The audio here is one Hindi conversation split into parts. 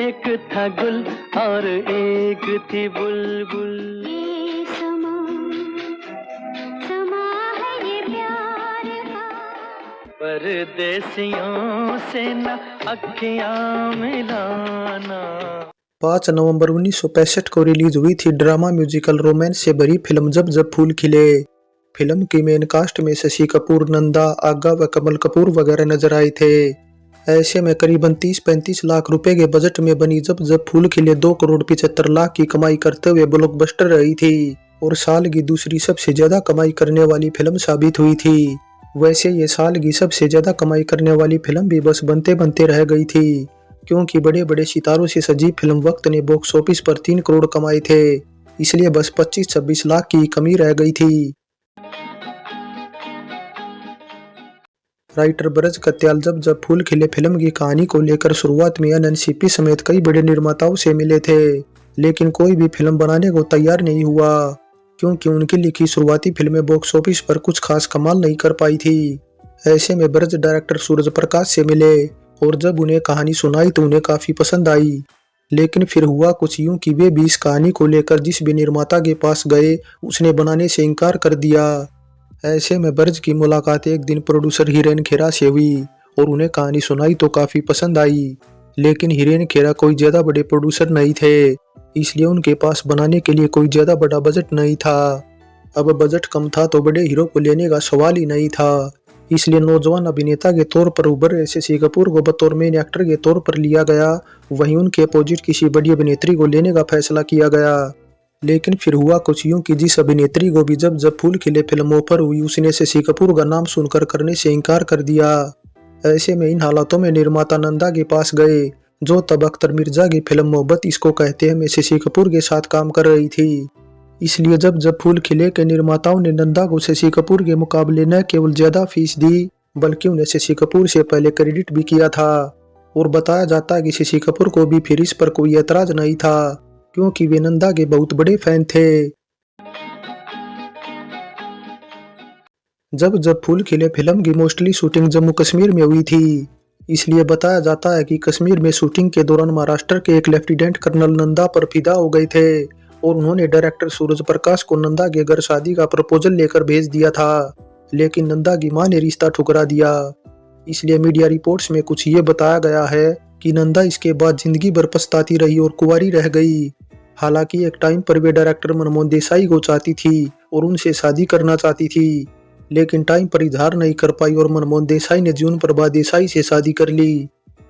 एक था गुल और एक थी बुलबुल। ये समा समा है ये प्यार का, परदेसियों से न अखियां मिलाना। 5 नवंबर 1965 को रिलीज हुई थी ड्रामा म्यूजिकल रोमांस से भरी फिल्म जब जब फूल खिले। फिल्म की मेन कास्ट में शशि कपूर, नंदा, आगा व कमल कपूर वगैरह नजर आए थे। ऐसे में करीबन 30-35 लाख रुपए के बजट में बनी जब फूल खिले 2 करोड़ 75 लाख की कमाई करते हुए ब्लॉकबस्टर रही थी और साल की दूसरी सबसे ज्यादा कमाई करने वाली फिल्म साबित हुई थी। वैसे ये साल की सबसे ज्यादा कमाई करने वाली फिल्म भी बस बनते बनते रह गई थी, क्योंकि बड़े बड़े सितारों से सजी फिल्म वक्त ने बॉक्स ऑफिस पर 3 करोड़ कमाए थे, इसलिए बस 25-26 लाख की कमी रह गई थी। राइटर ब्रज कत्याल जब फूल खिले फिल्म की कहानी को लेकर शुरुआत में एनसीपी समेत कई बड़े निर्माताओं से मिले थे, लेकिन कोई भी फिल्म बनाने को तैयार नहीं हुआ, क्योंकि उनकी लिखी शुरुआती फिल्में बॉक्स ऑफिस पर कुछ खास कमाल नहीं कर पाई थी। ऐसे में ब्रज डायरेक्टर सूरज प्रकाश से मिले और जब उन्हें कहानी सुनाई तो उन्हें काफी पसंद आई, लेकिन फिर हुआ कुछ यूं कि वे भी इस कहानी को लेकर जिस भी निर्माता के पास गए उसने बनाने से इनकार कर दिया। ऐसे में ब्रज की मुलाकात एक दिन प्रोड्यूसर हिरेन खेरा से हुई और उन्हें कहानी सुनाई तो काफी पसंद आई, लेकिन हिरेन खेरा कोई ज्यादा बड़े प्रोड्यूसर नहीं थे, इसलिए उनके पास बनाने के लिए कोई ज्यादा बड़ा बजट नहीं था। अब बजट कम था तो बड़े हीरो को लेने का सवाल ही नहीं था, इसलिए नौजवान अभिनेता के तौर पर उभर रहे शशि कपूर को बतौर मेन एक्टर के तौर पर लिया गया। वहीं उनके अपोजिट किसी बड़ी अभिनेत्री को लेने का फैसला किया गया, लेकिन फिर हुआ कुछ यूं कि जिस अभिनेत्री को भी जब फूल खिले फिल्म ऑफर हुई उसने शशि कपूर का नाम सुनकर करने से इनकार कर दिया। ऐसे में इन हालातों में निर्माता नंदा के पास गए, जो तब अख्तर मिर्जा की फिल्म मोहब्बत इसको कहते हैं में शशि कपूर के साथ काम कर रही थी। इसलिए जब फूल खिले के निर्माताओं ने नंदा को शशि कपूर के मुकाबले न केवल ज्यादा फीस दी, बल्कि उन्हें शशि कपूर से पहले क्रेडिट भी किया था। और बताया जाता है कि शशि कपूर को भी फिर इस पर कोई ऐतराज नहीं था, क्योंकि वे नंदा के बहुत बड़े फैन थे। जब फूल खिले फिल्म की मोस्टली शूटिंग जम्मू कश्मीर में हुई थी, इसलिए बताया जाता है कि कश्मीर में शूटिंग के दौरान महाराष्ट्र के एक लेफ्टिनेंट कर्नल नंदा पर फिदा हो गए थे और उन्होंने डायरेक्टर सूरज प्रकाश को नंदा के घर शादी का प्रपोजल लेकर भेज दिया था, लेकिन नंदा की मां ने रिश्ता ठुकरा दिया। इसलिए मीडिया रिपोर्ट्स में कुछ ये बताया गया है कि नंदा इसके बाद जिंदगी भर पछताती रही और कुंवारी रह गई। हालांकि एक टाइम पर वे डायरेक्टर मनमोहन देसाई को चाहती थी और उनसे शादी करना चाहती थी, लेकिन टाइम पर इजहार नहीं कर पाई और मनमोहन देसाई ने जीवन प्रभा देसाई से शादी कर ली।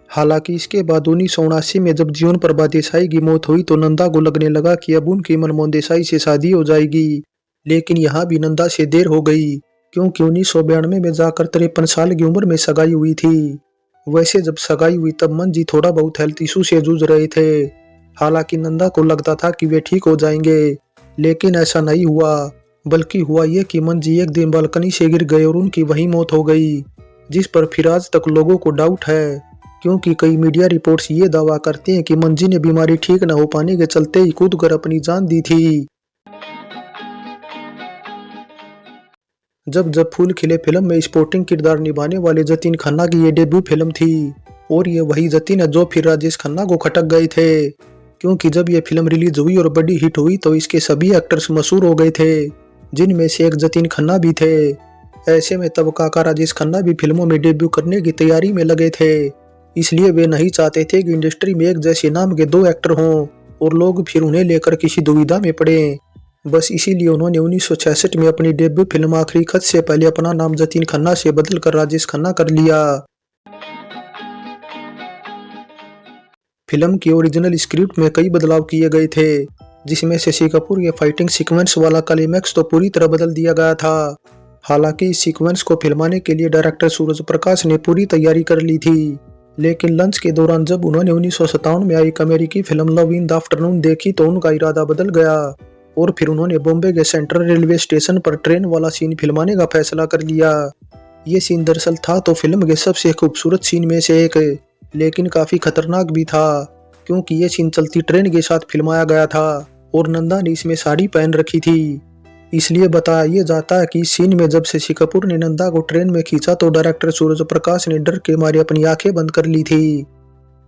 हालांकि इसके बाद 1979 में जब जीवन प्रभा देसाई की मौत हुई तो नंदा को लगने लगा कि अब उनकी मनमोहन देसाई से शादी हो जाएगी, लेकिन यहाँ भी नंदा से देर हो गई, क्योंकि 1992 में जाकर 53 साल की उम्र में सगाई हुई थी। वैसे जब सगाई हुई तब मंजी थोड़ा बहुत हेल्थ इशू से जूझ रहे थे। हालांकि नंदा को लगता था कि वे ठीक हो जाएंगे, लेकिन ऐसा नहीं हुआ, बल्कि हुआ ये कि मंजी एक दिन बालकनी से गिर गए और उनकी वहीं मौत हो गई, जिस पर फिर आज तक लोगों को डाउट है, क्योंकि कई मीडिया रिपोर्ट्स ये दावा करते हैं कि मंजी ने बीमारी ठीक न हो पाने के चलते ही कूद कर अपनी जान दी थी। जब फूल खिले फिल्म में स्पोर्टिंग किरदार निभाने वाले जतिन खन्ना की ये डेब्यू फिल्म थी, और ये वही जतिन है जो फिर राजेश खन्ना को खटक गए थे, क्योंकि जब ये फिल्म रिलीज हुई और बड़ी हिट हुई तो इसके सभी एक्टर्स मशहूर हो गए थे, जिनमें से एक जतिन खन्ना भी थे। ऐसे में तब काका राजेश खन्ना भी फिल्मों में डेब्यू करने की तैयारी में लगे थे, इसलिए वे नहीं चाहते थे कि इंडस्ट्री में एक जैसे नाम के 2 एक्टर हों और लोग फिर उन्हें लेकर किसी दुविधा में पड़े। बस इसीलिए उन्होंने 1966 में अपनी डेब्यू फिल्म आखिरी खत से पहले अपना नाम जतिन खन्ना से बदलकर राजेश खन्ना कर लिया। फिल्म की ओरिजिनल स्क्रिप्ट में कई बदलाव किए गए थे, जिसमें शशि कपूर के फाइटिंग सीक्वेंस वाला क्लाइमैक्स तो पूरी तरह बदल दिया गया था। हालांकि इस सीक्वेंस को फिल्माने के लिए डायरेक्टर सूरज प्रकाश ने पूरी तैयारी कर ली थी, लेकिन लंच के दौरान जब उन्होंने 1957 में आई एक अमेरिकी film love in the afternoon देखी तो उनका इरादा बदल गया और फिर उन्होंने बॉम्बे के सेंट्रल रेलवे स्टेशन पर ट्रेन वाला सीन फिल्माने का फैसला कर लिया। ये सीन दरअसल था तो फिल्म के सबसे खूबसूरत सीन में से एक, लेकिन काफी खतरनाक भी था, क्योंकि ये सीन चलती ट्रेन के साथ फिल्माया गया था और नंदा ने इसमें साड़ी पहन रखी थी। इसलिए बताया जाता है कि इस सीन में जब शशि कपूर ने नंदा को ट्रेन में खींचा तो डायरेक्टर सूरज प्रकाश ने डर के मारे अपनी आंखें बंद कर ली थी।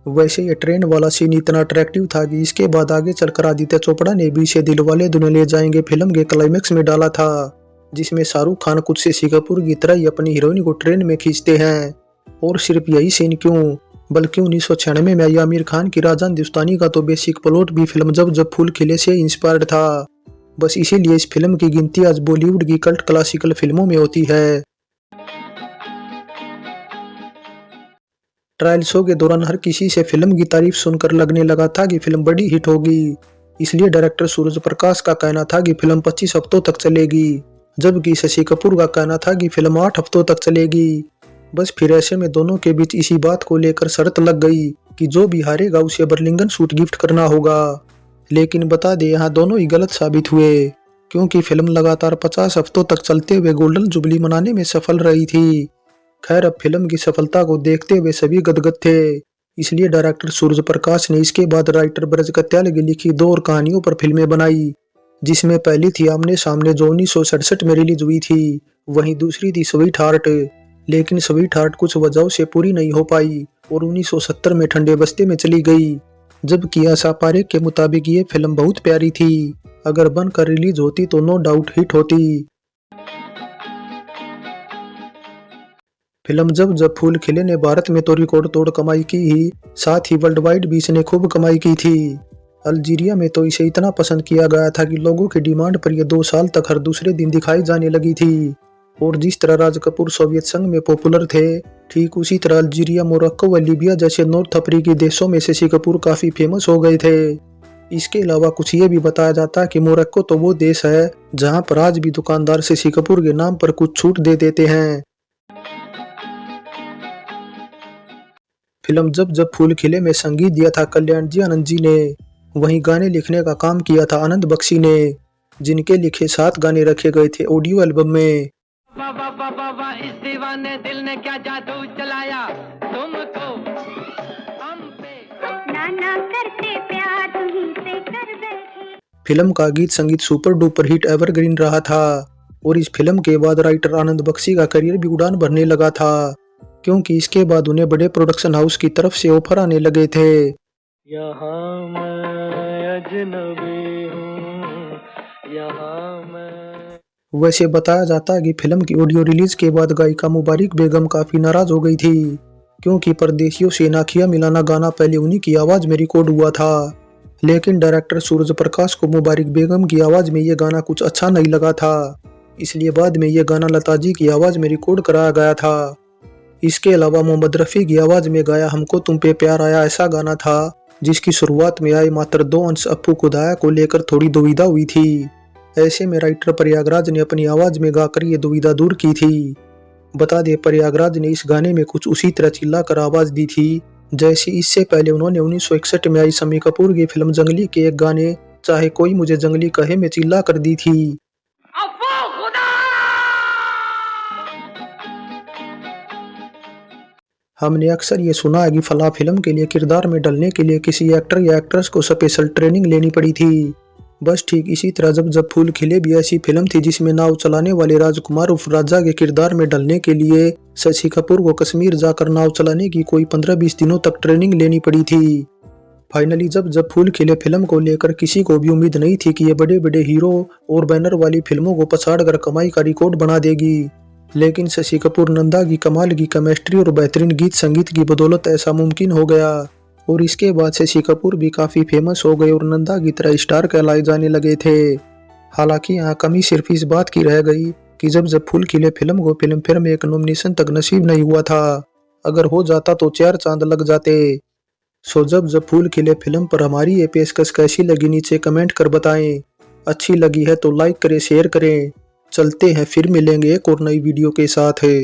वैसे ये ट्रेन वाला सीन इतना अट्रैक्टिव था कि इसके बाद आगे चलकर आदित्य चोपड़ा ने भी इसे दिलवाले दुल्हनिया ले जाएंगे फिल्म के क्लाइमेक्स में डाला था, जिसमें शाहरुख खान खुद शशि कपूर की तरह ही अपनी हीरोइन को ट्रेन में खींचते हैं। और सिर्फ यही सीन क्यों, बल्कि 1996 में आई आमिर खान की राजा हिंदुस्तानी का तो बेसिक प्लॉट भी फिल्म जब जब फूल खिले से इंस्पायर्ड था। बस इसीलिए इस फिल्म की गिनती आज बॉलीवुड की कल्ट क्लासिकल फिल्मों में होती है। ट्रायल शो के दौरान हर किसी से फिल्म की तारीफ सुनकर लगने लगा था कि फिल्म बड़ी हिट होगी, इसलिए डायरेक्टर सूरज प्रकाश का कहना था कि फिल्म 25 हफ्तों तक चलेगी, जबकि शशि कपूर का कहना था कि फिल्म 8 हफ्तों तक चलेगी। बस फिर ऐसे में दोनों के बीच इसी बात को लेकर शर्त लग गई कि जो भी हारेगा उसे बर्लिंगन सूट गिफ्ट करना होगा। लेकिन बता दे यहाँ दोनों ही गलत साबित हुए, क्योंकि फिल्म लगातार 50 हफ्तों तक चलते हुए गोल्डन जुबली मनाने में सफल रही थी। खैर, अब फिल्म की सफलता को देखते हुए सभी गदगद थे, इसलिए डायरेक्टर सूरज प्रकाश ने इसके बाद राइटर ब्रज कत्याल की लिखी 2 और कहानियों पर फिल्में बनाई, जिसमें पहली थी आमने सामने जो 1967 में रिलीज हुई थी, वहीं दूसरी थी स्वीट हार्ट। लेकिन स्वीट हार्ट कुछ वजहों से पूरी नहीं हो पाई और 1970 में ठंडे बस्ते में चली गई, जबकि आशा पारेख के मुताबिक ये फिल्म बहुत प्यारी थी, अगर बनकर रिलीज होती तो नो डाउट हिट होती। फिल्म जब जब फूल खिले ने भारत में तो रिकॉर्ड तोड़ कमाई की ही, साथ ही वर्ल्ड वाइड भी इसने खूब कमाई की थी। अल्जीरिया में तो इसे इतना पसंद किया गया था कि लोगों की डिमांड पर यह 2 साल तक हर दूसरे दिन दिखाई जाने लगी थी। और जिस तरह राज कपूर सोवियत संघ में पॉपुलर थे, ठीक उसी तरह अल्जीरिया, मोरक्को व लीबिया जैसे नॉर्थ अफ्रीकी देशों में शशि कपूर काफी फेमस हो गए थे। इसके अलावा कुछ ये भी बताया जाता है कि मोरक्को तो वो देश है जहां पर आज भी दुकानदार शशि कपूर के नाम पर कुछ छूट दे देते हैं। फिल्म जब जब फूल खिले में संगीत दिया था कल्याण जी आनंद जी ने, वहीं गाने लिखने का काम किया था आनंद बख्शी ने, जिनके लिखे 7 गाने रखे गए थे ऑडियो एल्बम में। वाह वाह वाह वाह वाह, इस दीवाने दिल ने क्या जादू चलाया तुमको हम पे। नाना करते प्यार तुम्हीं से कर बैठे। फिल्म का गीत संगीत सुपर डुपर हिट एवरग्रीन रहा था और इस फिल्म के बाद राइटर आनंद बख्शी का करियर भी उड़ान भरने लगा था, क्योंकि इसके बाद उन्हें बड़े प्रोडक्शन हाउस की तरफ से ऑफर आने लगे थे। यहाँ मैं अजनबी हूँ, यहाँ मैं। वैसे बताया जाता है कि फिल्म की ऑडियो रिलीज के बाद गायिका मुबारिक बेगम काफी नाराज हो गई थी, क्योंकि परदेशियों से नाखिया मिलाना गाना पहले उन्हीं की आवाज में रिकॉर्ड हुआ था। लेकिन डायरेक्टर सूरज प्रकाश को मुबारिक बेगम की आवाज में ये गाना कुछ अच्छा नहीं लगा था, इसलिए बाद में ये गाना लता जी की आवाज में रिकॉर्ड कराया गया था। इसके अलावा मोहम्मद रफ़ी की आवाज में गाया हमको तुम पे प्यार आया ऐसा गाना था, जिसकी शुरुआत में आए मात्र 2 अंश अप्पू खुदाया को लेकर थोड़ी दुविधा हुई थी। ऐसे में राइटर प्रयागराज ने अपनी आवाज में गाकर ये दुविधा दूर की थी। बता दे, प्रयागराज ने इस गाने में कुछ उसी तरह चिल्लाकर आवाज दी थी जैसी इससे पहले उन्होंने 1961 में आई शम्मी कपूर की फिल्म जंगली के एक गाने चाहे कोई मुझे जंगली कहे में चिल्ला कर दी थी। हमने अक्सर ये सुना है कि फला फिल्म के लिए किरदार में ढलने के लिए किसी एक्टर या एक्ट्रेस को स्पेशल ट्रेनिंग लेनी पड़ी थी। बस ठीक इसी तरह जब जब फूल खिले भी ऐसी फिल्म थी जिसमें नाव चलाने वाले राजकुमार उर्फ राजा के किरदार में ढलने के लिए शशि कपूर को कश्मीर जाकर नाव चलाने की कोई 15-20 दिनों तक ट्रेनिंग लेनी पड़ी थी। फाइनली जब जब फूल खिले फिल्म को लेकर किसी को भी उम्मीद नहीं थी कि ये बड़े बड़े हीरो और बैनर वाली फिल्मों को पछाड़कर कमाई का रिकॉर्ड बना देगी, लेकिन शशि कपूर नंदा की कमाल की केमिस्ट्री और बेहतरीन गीत संगीत की बदौलत ऐसा मुमकिन हो गया। और इसके बाद शशि कपूर भी काफी फेमस हो गए और नंदा की तरह स्टार कहलाए जाने लगे थे। हालांकि यहाँ कमी सिर्फ इस बात की रह गई कि जब जब फूल खिले फिल्म को फिल्म फेयर में एक नॉमिनेशन तक नसीब नहीं हुआ था, अगर हो जाता तो 4 चांद लग जाते। सो जब जब फूल खिले फिल्म पर हमारी ये पेशकश कैसी लगी नीचे कमेंट कर बताएं। अच्छी लगी है तो लाइक करें, शेयर करें। चलते हैं, फिर मिलेंगे एक और नई वीडियो के साथ है।